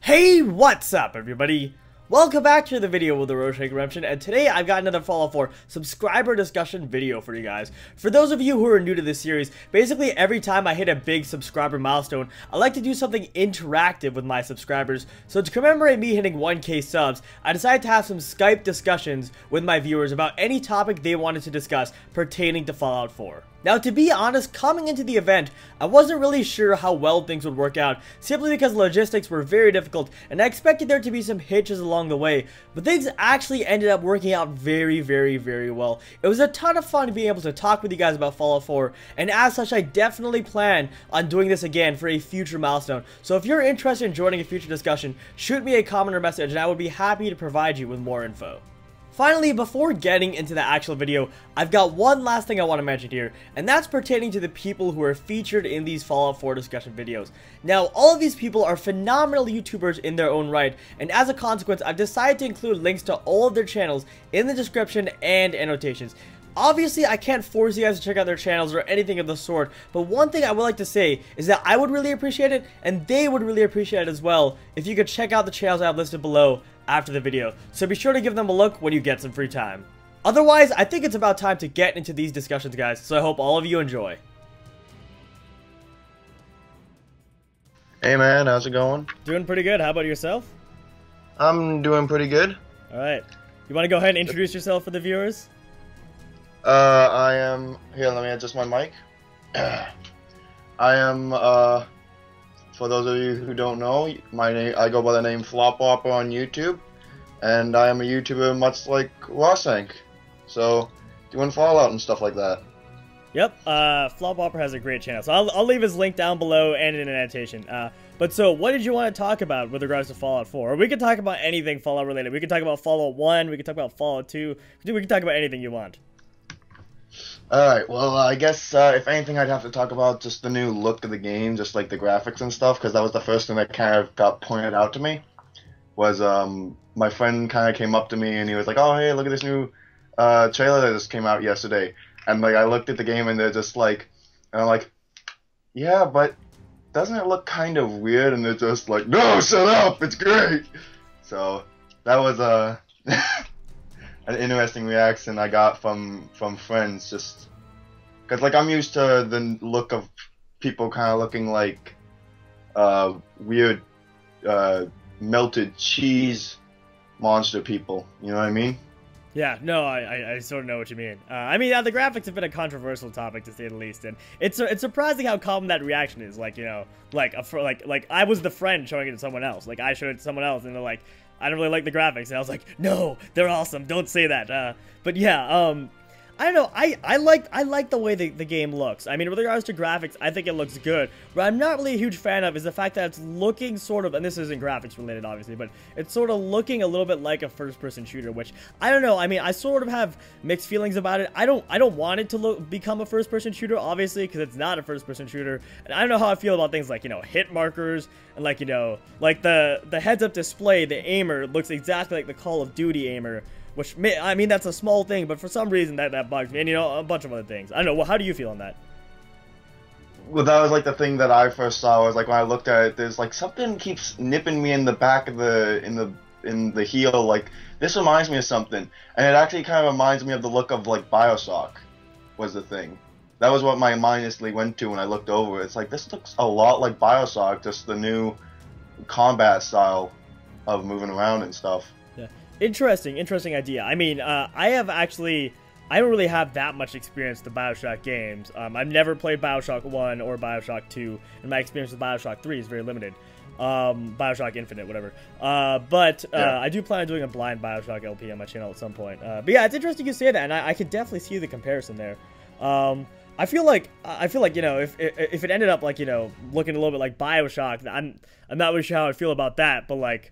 Hey, what's up everybody? Welcome back to the video with the Roshake Redemption, and today I've got another Fallout 4 subscriber discussion video for you guys. For those of you who are new to this series, basically every time I hit a big subscriber milestone, I like to do something interactive with my subscribers. So to commemorate me hitting 1K subs, I decided to have some Skype discussions with my viewers about any topic they wanted to discuss pertaining to Fallout 4. Now, to be honest, coming into the event, I wasn't really sure how well things would work out, simply because logistics were very difficult, and I expected there to be some hitches along the way, but things actually ended up working out very well. It was a ton of fun being able to talk with you guys about Fallout 4, and as such, I definitely plan on doing this again for a future milestone. So if you're interested in joining a future discussion, shoot me a comment or message, and I would be happy to provide you with more info. Finally, before getting into the actual video, I've got one last thing I want to mention here, and that's pertaining to the people who are featured in these Fallout 4 discussion videos. Now, all of these people are phenomenal YouTubers in their own right, and as a consequence, I've decided to include links to all of their channels in the description and annotations. Obviously, I can't force you guys to check out their channels or anything of the sort, but one thing I would like to say is that I would really appreciate it, and they would really appreciate it as well, if you could check out the channels I have listed below after the video. So be sure to give them a look when you get some free time. Otherwise, I think it's about time to get into these discussions, guys, so I hope all of you enjoy. Hey man, how's it going? Doing pretty good. How about yourself? I'm doing pretty good. Alright. You want to go ahead and introduce yourself for the viewers? I am... Here, let me adjust my mic. I am, for those of you who don't know, I go by the name Flopwopper on YouTube, and I am a YouTuber much like Rosank, so doing Fallout and stuff like that. Yep, Flopwopper has a great channel, so I'll leave his link down below and in an annotation. But so, what did you want to talk about with regards to Fallout 4? Or we could talk about anything Fallout related. We could talk about Fallout 1, we could talk about Fallout 2, we can talk about anything you want. Alright, well, I guess, if anything, I'd have to talk about just the new look of the game, just like the graphics and stuff, because that was the first thing that kind of got pointed out to me, was, my friend kind of came up to me and he was like, oh, hey, look at this new, trailer that just came out yesterday, and, like, I looked at the game and they're just like, and I'm like, yeah, but doesn't it look kind of weird? And they're just like, no, shut up, it's great! So, that was, an interesting reaction I got from friends, just because like I'm used to the look of people kind of looking like weird melted cheese monster people, you know what I mean? Yeah, no, I sort of know what you mean. I mean, the graphics have been a controversial topic to say the least, and it's surprising how common that reaction is. Like, you know, like I was the friend showing it to someone else. Like I showed it to someone else, and they're like, I don't really like the graphics, and I was like, no, they're awesome, don't say that. But yeah, I don't know, I like the way the game looks. I mean, with regards to graphics, I think it looks good. What I'm not really a huge fan of is the fact that it's looking sort of, and this isn't graphics related, obviously, but it's sort of looking a little bit like a first-person shooter, which, I don't know, I mean, I sort of have mixed feelings about it. I don't want it to become a first-person shooter, obviously, because it's not a first-person shooter, and I don't know how I feel about things like, you know, hit markers, and like, you know, like the heads-up display, the aimer looks exactly like the Call of Duty aimer, which, I mean, that's a small thing, but for some reason that bugs me, and, you know, a bunch of other things. I don't know, well, how do you feel on that? Well, that was like the thing that I first saw, was like when I looked at it, there's like something keeps nipping me in the back of in the heel, like, this reminds me of something, and it actually kind of reminds me of the look of, like, BioShock, was the thing. That was what my mind instantly went to when I looked over. It's like, this looks a lot like BioShock, just the new combat style of moving around and stuff. Yeah. Interesting idea. I mean, I don't really have that much experience with the BioShock games. I've never played BioShock 1 or BioShock 2, and my experience with BioShock 3 is very limited. BioShock Infinite, whatever. I do plan on doing a blind BioShock LP on my channel at some point. But yeah, it's interesting you say that, and I could definitely see the comparison there. I feel like, you know, if it ended up, like, you know, looking a little bit like BioShock, I'm not really sure how I feel about that, but, like,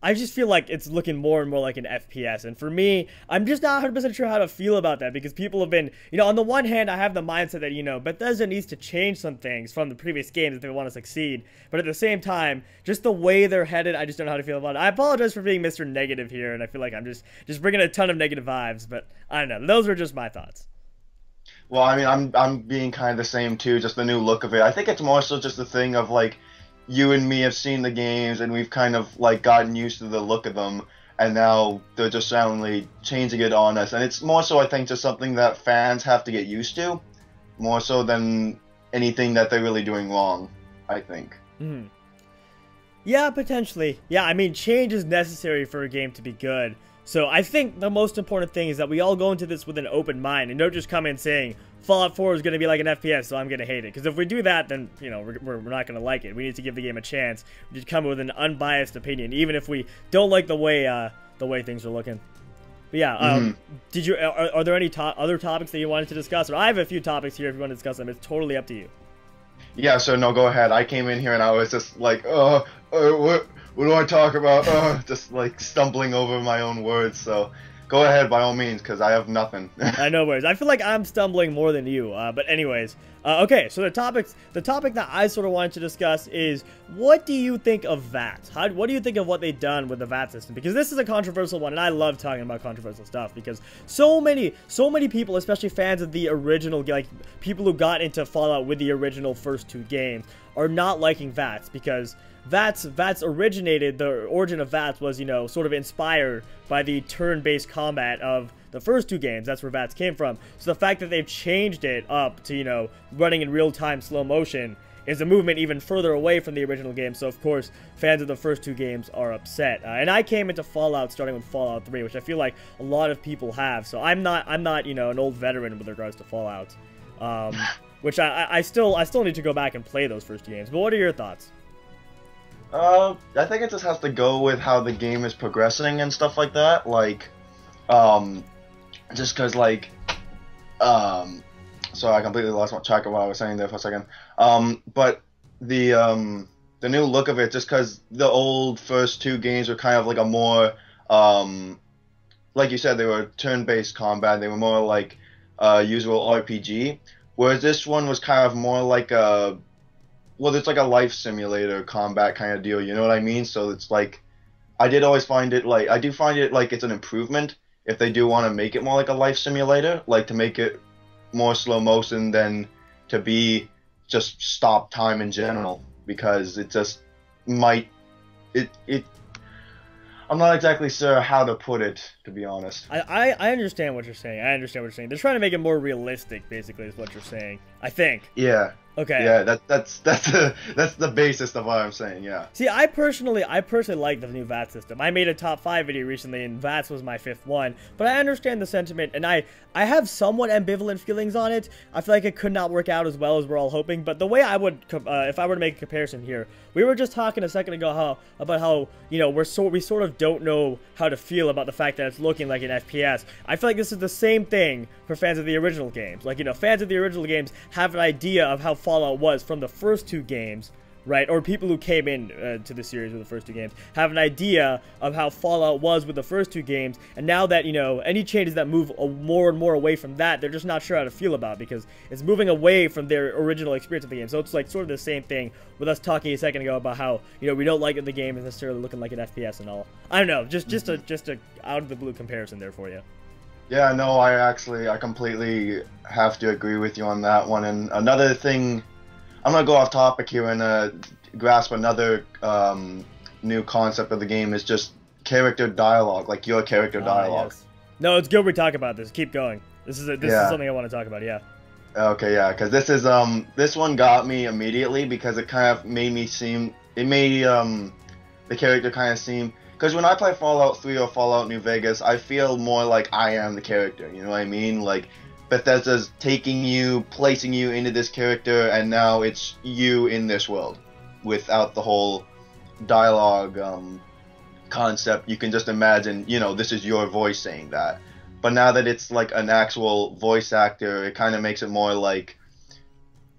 I just feel like it's looking more and more like an FPS, and for me, I'm just not 100% sure how to feel about that, because people have been, you know, on the one hand, I have the mindset that, you know, Bethesda needs to change some things from the previous games if they want to succeed, but at the same time, just the way they're headed, I just don't know how to feel about it. I apologize for being Mr. Negative here, and I feel like I'm just bringing a ton of negative vibes, but I don't know, those are just my thoughts. Well, I mean, I'm being kind of the same too, just the new look of it. I think it's more so just the thing of, like, you and me have seen the games and we've kind of like gotten used to the look of them, and now they're just suddenly changing it on us. And it's more so, I think, just something that fans have to get used to, more so than anything that they're really doing wrong, I think. Mm-hmm. Yeah, potentially. Yeah, I mean, change is necessary for a game to be good. So I think the most important thing is that we all go into this with an open mind and don't just come in saying Fallout 4 is going to be like an FPS, so I'm going to hate it. Because if we do that, then, you know, we're not going to like it. We need to give the game a chance. We just come with an unbiased opinion, even if we don't like the way things are looking. But yeah, did you? Are there any other topics that you wanted to discuss? Or I have a few topics here if you want to discuss them. It's totally up to you. Yeah, so no, go ahead. I came in here and I was just like, what do I talk about? Just like stumbling over my own words. So go ahead by all means, because I have nothing. No worries. I feel like I'm stumbling more than you. But anyways, okay. So the topic that I sort of wanted to discuss is, what do you think of V.A.T.S? What do you think of what they've done with the V.A.T system? Because this is a controversial one, and I love talking about controversial stuff because so many people, especially fans of the original, like people who got into Fallout with the original first two games, are not liking V.A.T.S because V.A.T.S originated, the origin of V.A.T.S was, you know, sort of inspired by the turn-based combat of the first two games. That's where V.A.T.S came from. So the fact that they've changed it up to, you know, running in real-time slow motion is a movement even further away from the original game. So of course, fans of the first two games are upset. And I came into Fallout starting with Fallout 3, which I feel like a lot of people have. So I'm not, you know, an old veteran with regards to Fallout. Which I still need to go back and play those first two games. But what are your thoughts? I think it just has to go with how the game is progressing and stuff like that. Like, just because, like, sorry, I completely lost track of what I was saying there for a second. But the new look of it, just because the old first two games were kind of like a more, like you said, they were turn-based combat. They were more like usual RPG, whereas this one was kind of more like a, well, it's like a life simulator combat kind of deal, you know what I mean? So it's like, I do find it like it's an improvement if they do want to make it more like a life simulator, like to make it more slow motion than to be just stop time in general, because it just might, I'm not exactly sure how to put it, to be honest. I understand what you're saying. They're trying to make it more realistic, basically, is what you're saying, I think. Yeah. Okay. Yeah, that's the basis of what I'm saying. Yeah. See, I personally like the new V.A.T system. I made a top 5 video recently, and V.A.T was my 5th one. But I understand the sentiment, and I have somewhat ambivalent feelings on it. I feel like it could not work out as well as we're all hoping. But the way I would, if I were to make a comparison here, we were just talking a second ago about how, you know, we sort of don't know how to feel about the fact that it's looking like an FPS. I feel like this is the same thing for fans of the original games. Like, you know, fans of the original games have an idea of how Fallout was from the first two games, right? Or people who came in to the series with the first two games have an idea of how Fallout was with the first two games, and now that, you know, any changes that move more and more away from that, they're just not sure how to feel about, because it's moving away from their original experience of the game. So it's like sort of the same thing with us talking a second ago about how, you know, we don't like the game is necessarily looking like an FPS and all. I don't know, just a out of the blue comparison there for you. Yeah, no, I completely have to agree with you on that one. And another thing, I'm going to go off topic here and grasp another new concept of the game, is just character dialogue, like your character dialogue. Yes. No, it's good we talk about this. Keep going. This is something I want to talk about, yeah. Okay, yeah, because this one got me immediately, because it kind of made the character kind of seem, because when I play Fallout 3 or Fallout New Vegas, I feel more like I am the character, you know what I mean? Like, Bethesda's taking you, placing you into this character, and now it's you in this world, without the whole dialogue concept. You can just imagine, you know, this is your voice saying that. But now that it's like an actual voice actor, it kind of makes it more like,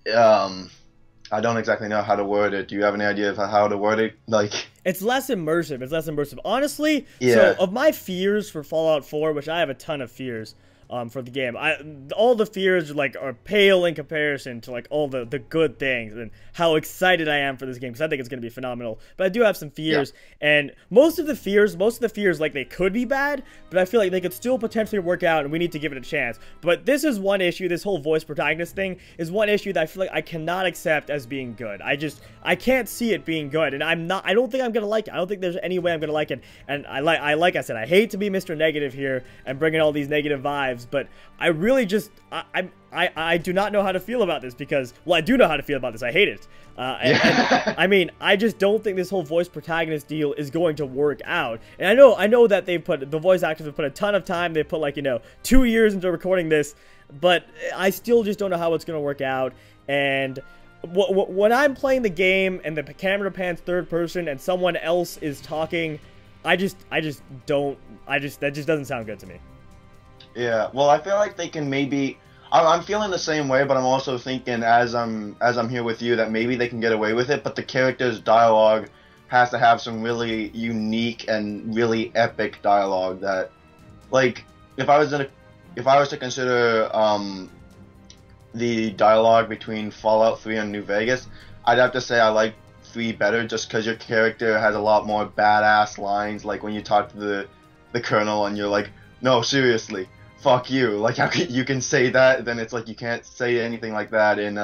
I don't exactly know how to word it. Do you have any idea of how to word it? Like, it's less immersive. Honestly, yeah. So of my fears for Fallout 4, which I have a ton of fears, for the game. All the fears like are pale in comparison to like all the good things and how excited I am for this game because I think it's going to be phenomenal. But I do have some fears, and most of the fears like they could be bad, but I feel like they could still potentially work out, and we need to give it a chance. But this is one issue. This whole voice protagonist thing is one issue that I feel like I cannot accept as being good. I can't see it being good, and I don't think I'm gonna like it. I don't think there's any way I'm gonna like it. And like I said, I hate to be Mr. Negative here and bringing all these negative vibes, but I really just I do not know how to feel about this because, well, I do know how to feel about this. I hate it. And I mean, I just don't think this whole voice protagonist deal is going to work out. And I know that they put, the voice actors have put a ton of time. They put like, 2 years into recording this, but I still just don't know how it's going to work out. And when I'm playing the game and the camera pans third person and someone else is talking, that just doesn't sound good to me. Yeah, well, I feel like they can maybe. I'm feeling the same way, but I'm also thinking as I'm here with you that maybe they can get away with it. But the character's dialogue has to have some really unique and really epic dialogue. That, like, if I was to consider the dialogue between Fallout 3 and New Vegas, I'd have to say I like 3 better, just because your character has a lot more badass lines. Like when you talk to the colonel and you're like, no, seriously, fuck you. Like, how can you say that? Then it's like you can't say anything like that in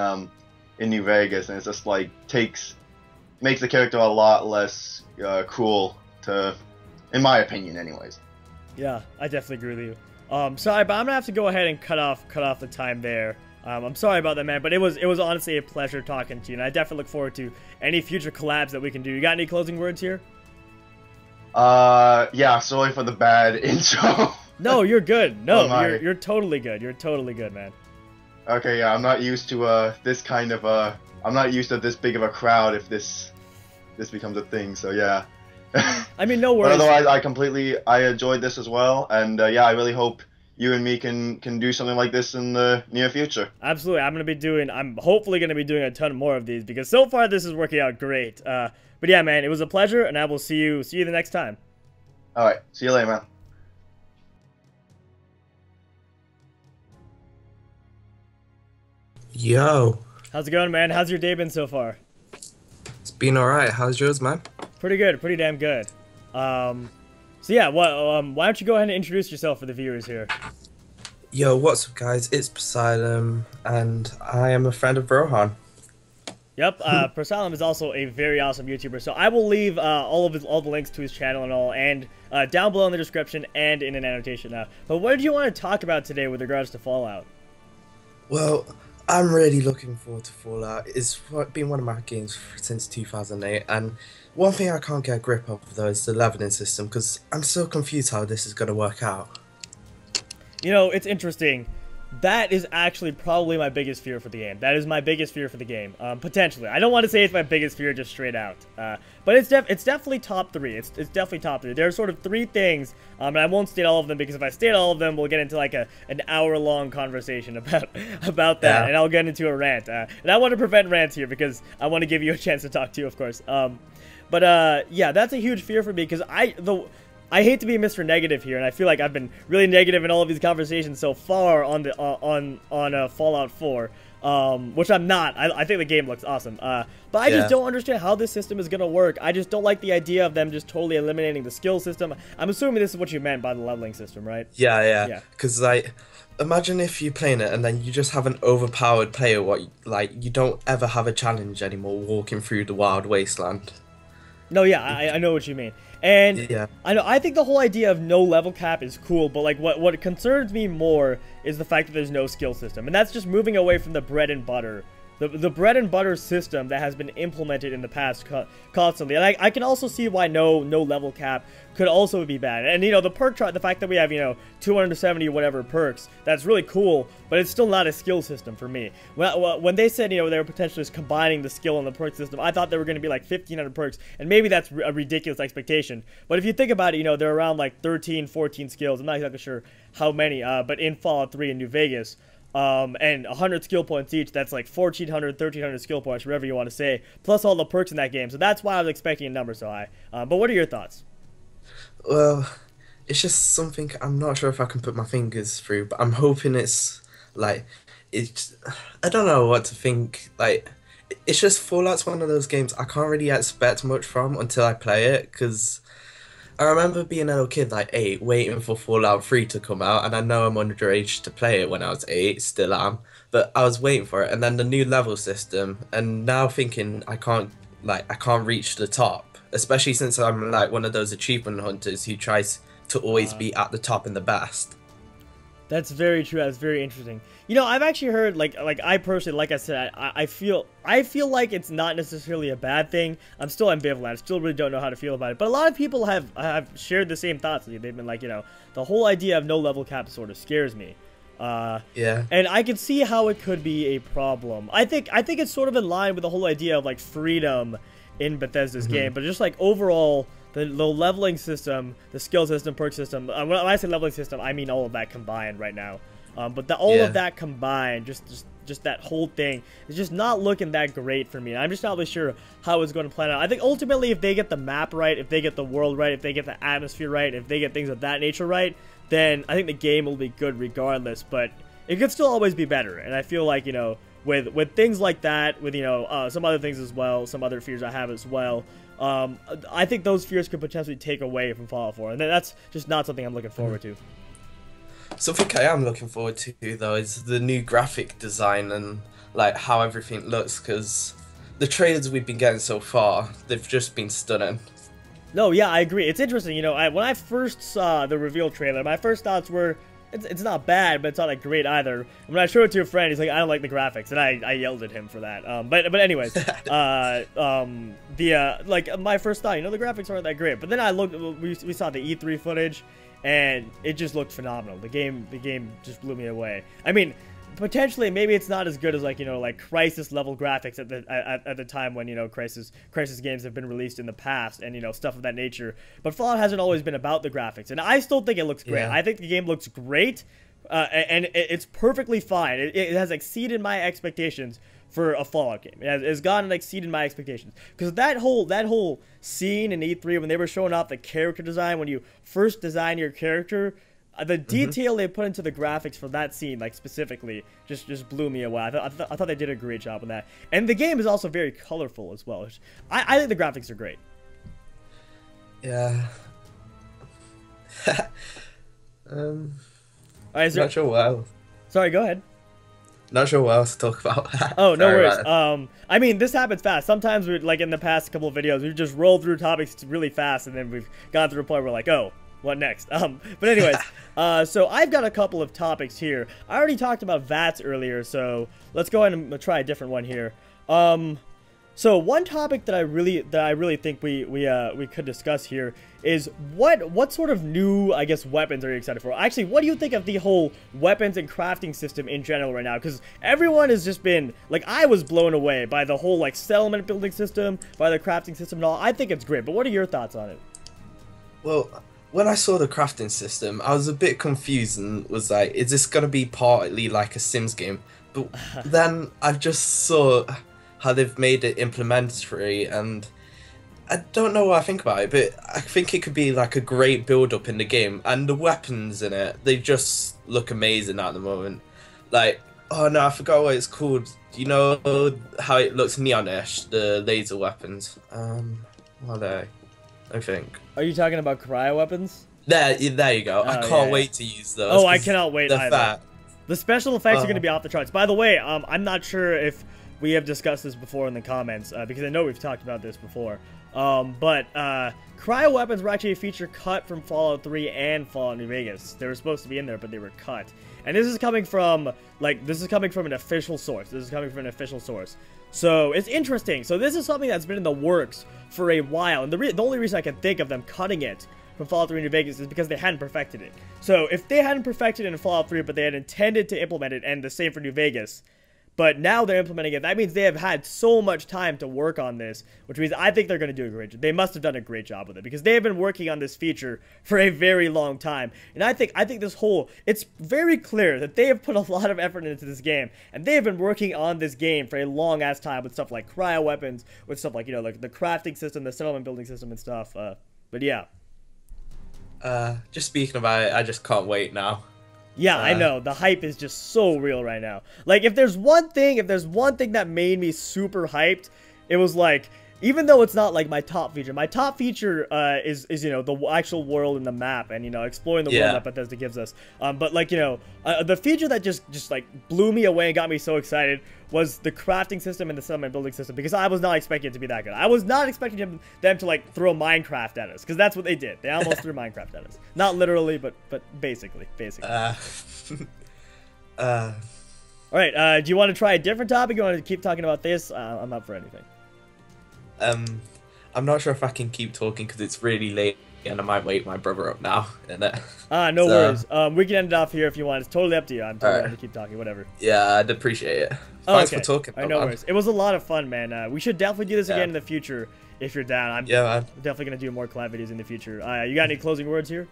New Vegas, and it's just like makes the character a lot less cool to, in my opinion, anyways. Yeah, I definitely agree with you. Sorry, but I'm gonna have to go ahead and cut off the time there. I'm sorry about that, man, but it was honestly a pleasure talking to you, and I definitely look forward to any future collabs that we can do. You got any closing words here? Yeah, sorry for the bad intro. No, you're good. No, you're totally good. You're totally good, man. Okay, yeah, I'm not used to this kind of I'm not used to this big of a crowd if this becomes a thing. So yeah. I mean, no worries. But otherwise, I enjoyed this as well, and yeah, I really hope you and me can do something like this in the near future. Absolutely, I'm hopefully gonna be doing a ton more of these because so far this is working out great. But yeah, man, it was a pleasure, and I will see you the next time. All right, see you later, man. Yo. How's it going, man? How's your day been so far? It's been alright. How's yours, man? Pretty good. Pretty damn good. So yeah, why don't you go ahead and introduce yourself for the viewers here? Yo, what's up, guys? It's Persylem, and I am a friend of Rohan. Yep, Persylem is also a very awesome YouTuber, so I will leave all the links to his channel and all, and down below in the description and in an annotation. But what did you want to talk about today with regards to Fallout? Well, I'm really looking forward to Fallout. It's been one of my games since 2008, and one thing I can't get a grip of, though, is the leveling system, because I'm so confused how this is going to work out. You know, it's interesting. That is actually probably my biggest fear for the game. That is my biggest fear for the game, potentially. I don't want to say it's my biggest fear just straight out, but it's definitely top 3. It's definitely top 3. There are sort of 3 things, and I won't state all of them because if I state all of them, we'll get into like an hour-long conversation about that, yeah. And I'll get into a rant. And I want to prevent rants here because I want to give you a chance to talk to you, of course. But yeah, that's a huge fear for me because I hate to be Mr. Negative here, and I feel like I've been really negative in all of these conversations so far on the on Fallout 4, which I'm not. I think the game looks awesome, but I just don't understand how this system is gonna work. I just don't like the idea of them just totally eliminating the skill system. I'm assuming this is what you meant by the leveling system, right? Yeah. Because like, imagine if you're playing it and then you just have an overpowered player. Like you don't ever have a challenge anymore walking through the wild wasteland. No, yeah, I know what you mean. And yeah. I think the whole idea of no level cap is cool, but like what concerns me more is the fact that there's no skill system. And that's just moving away from the bread and butter. The bread and butter system that has been implemented in the past constantly. And I can also see why no level cap could also be bad. And the perk chart, the fact that we have 270 whatever perks, that's really cool, but it's still not a skill system for me. When they said they were potentially just combining the skill and the perk system, I thought they were going to be like 1,500 perks, and maybe that's a ridiculous expectation. But if you think about it, they're around like 13, 14 skills. I'm not exactly sure how many, but in Fallout 3 and New Vegas. And 100 skill points each, that's like 1,400, 1,300 skill points, whatever you want to say, plus all the perks in that game. So that's why I was expecting a number so high. But what are your thoughts? Well, it's just something I'm not sure if I can put my fingers through, but I'm hoping it's like it's. I don't know what to think. Like, it's just Fallout's one of those games I can't really expect much from until I play it, because I remember being a little kid, like 8, waiting for Fallout 3 to come out, and I know I'm underage to play it when I was 8, still am, but I was waiting for it, and then the new level system, and now thinking I can't reach the top, especially since I'm like one of those achievement hunters who tries to always be at the top and the best. That's very true. That's very interesting. You know, I've actually heard like I personally, like I said, I feel like it's not necessarily a bad thing. I'm still ambivalent. I still really don't know how to feel about it. But a lot of people have shared the same thoughts with you. They've been like, you know, the whole idea of no level cap sort of scares me. Yeah. And I can see how it could be a problem. I think it's sort of in line with the whole idea of like freedom in Bethesda's game, but just like overall. The leveling system, the skill system, perk system. When I say leveling system, I mean all of that combined right now. But all of that combined, just that whole thing, is just not looking that great for me. I'm just not really sure how it's going to plan out. I think ultimately, if they get the map right, if they get the world right, if they get the atmosphere right, if they get things of that nature right, then I think the game will be good regardless. But it could still always be better. And I feel like, you know, with things like that, with, you know, some other things as well, some other fears I have as well. I think those fears could potentially take away from Fallout 4, and that's just not something I'm looking forward to. Something I am looking forward to though is the new graphic design and like how everything looks, because the trailers we've been getting so far, they've just been stunning. No, yeah, I agree. It's interesting, you know, when I first saw the reveal trailer, my first thoughts were, it's not bad, but it's not like great either. When I showed it to a friend, he's like, I don't like the graphics, and I yelled at him for that. But anyways, like my first thought, you know, the graphics aren't that great. But then I looked, we saw the E3 footage, and it just looked phenomenal. The game just blew me away. I mean, potentially maybe it's not as good as like, you know, like Crysis level graphics at the time when, you know, Crysis games have been released in the past, and, you know, stuff of that nature. But Fallout hasn't always been about the graphics, and I still think it looks great. I think the game looks great, and it's perfectly fine. It has exceeded my expectations for a Fallout game. It has gone and exceeded my expectations, because that whole scene in E3 when they were showing off the character design, when you first design your character. The detail they put into the graphics for that scene, like specifically, just blew me away. I thought they did a great job on that. And the game is also very colorful as well. I think the graphics are great. Yeah. Right, not sure what else. Sorry, go ahead. Not sure what else to talk about. Oh, no worries. I mean, this happens fast. Sometimes, like in the past couple of videos, we've just rolled through topics really fast, and then we've gone through a point where we're like, oh, what next? But anyways, so I've got a couple of topics here. I already talked about V.A.T.S earlier, so let's go ahead and try a different one here. So one topic that I really think we could discuss here is what sort of new, I guess, weapons are you excited for? Actually, what do you think of the whole weapons and crafting system in general right now? Because everyone has just been, like, I was blown away by the whole, like, settlement building system, by the crafting system and all. I think it's great, but what are your thoughts on it? Well, when I saw the crafting system, I was a bit confused and was like, is this going to be partly like a Sims game? But then I just saw how they've made it implementary, and I don't know what I think about it, but I think it could be like a great build-up in the game. And the weapons in it, they just look amazing at the moment. Like, oh no, I forgot what it's called. You know how it looks neonish, the laser weapons? What are they? I think. Are you talking about cryo weapons? There you go. I can't wait to use those. Oh, I cannot wait either. The special effects are going to be off the charts. By the way, I'm not sure if we have discussed this before in the comments, because I know we've talked about this before. But cryo weapons were actually a feature cut from Fallout 3 and Fallout New Vegas. They were supposed to be in there, but they were cut. And this is coming from, an official source. So it's interesting. So this is something that's been in the works for a while, and the only reason I can think of them cutting it from Fallout 3 New Vegas is because they hadn't perfected it. So if they hadn't perfected it in Fallout 3, but they had intended to implement it, and the same for New Vegas, but now they're implementing it, that means they have had so much time to work on this, which means I think they're going to do a great job. They must have done a great job with it, because they have been working on this feature for a very long time. And I think it's very clear that they have put a lot of effort into this game, and they have been working on this game for a long ass time with stuff like cryo weapons, with stuff like, you know, like the crafting system, the settlement building system and stuff. But yeah. Just speaking about it, I just can't wait now. Yeah, I know. The hype is just so real right now. Like, if there's one thing that made me super hyped, it was like, even though it's not like my top feature is you know, the actual world and the map and, you know, exploring the world that Bethesda gives us. But like, you know, the feature that just like blew me away and got me so excited was the crafting system and the settlement building system, because I was not expecting it to be that good. I was not expecting them to like throw Minecraft at us, because that's what they did. They almost threw Minecraft at us. Not literally, but basically. All right, do you want to try a different topic? You want to keep talking about this? I'm up for anything. I'm not sure if I can keep talking because it's really late and I might wake my brother up now. No worries. We can end it off here if you want. It's totally up to you. I'm totally going to keep talking, whatever. Yeah, I'd appreciate it. Thanks for talking. No worries. It was a lot of fun, man. We should definitely do this again in the future if you're down. I'm definitely going to do more collab videos in the future. You got any closing words here?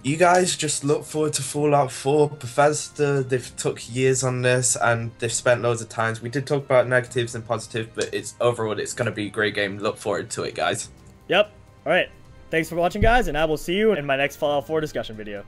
You guys just look forward to Fallout 4. Bethesda, they've took years on this and they've spent loads of times. We did talk about negatives and positives, but overall it's going to be a great game. Look forward to it, guys. Yep. All right. Thanks for watching, guys, and I will see you in my next Fallout 4 discussion video.